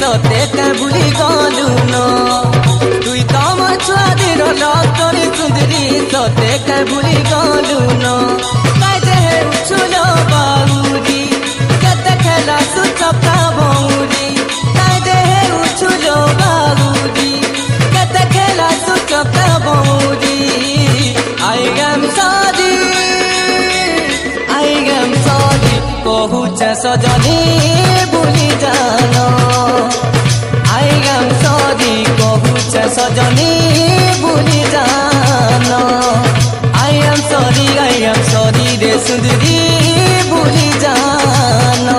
तोते के भूली गलु न तुई तो मोर छुआ दिन लतरी सुंदरी तोते के भूली गलु न काजे उछुलो बाउरी केते खेला सुचका बौरी काजे उछुलो बाउरी केते खेला सुचका बौरी I am sorry कहूच सजनी भूली जानो I am sorry कहूच सजनी भूली जानो I am sorry रे सुंदरी भूली जानो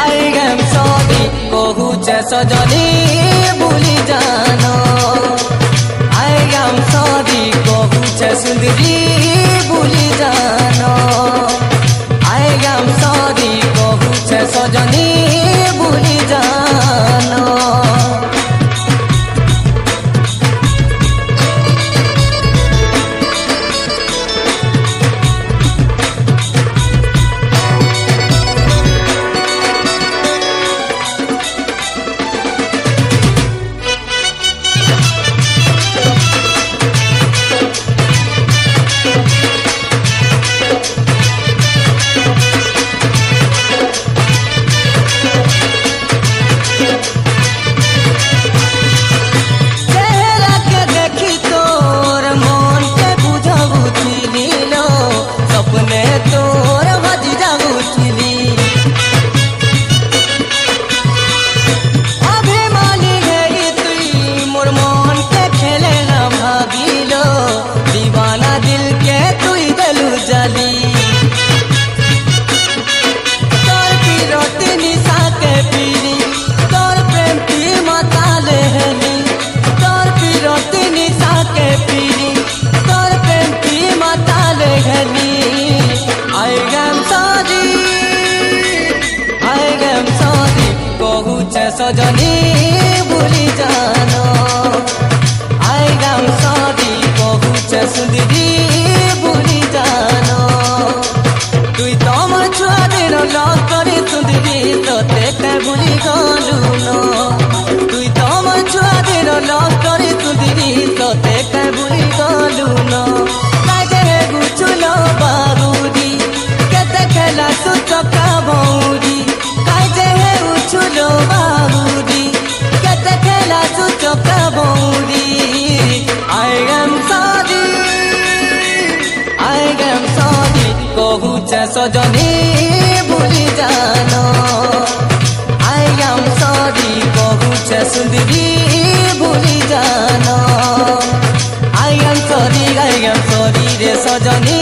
I am sorry कहूच सजनी भूली जानो I am sorry कहूच सुंदरी भूली जानो I am sorry कहूच सजनी भूली जानो सजनी भूली जानो I am sorry कहूच सुंदरी भूली जानो तुई तो मोर छुआ दिन लतरी सुंदरी तोते के भूली गलु न तुई तो मोर छुआ दिन लतरी सुंदरी तोते के भूली गलु न काजे गुछुलो बाबूरी केते खेला सुचका बौरी काजे उछुलो बाबूरी केते खेला सुचका बौरी I am sorry कहूच सजनी भूली जानो I am sorry कहूच सुंदरी भूली जानो I am sorry रे सजनी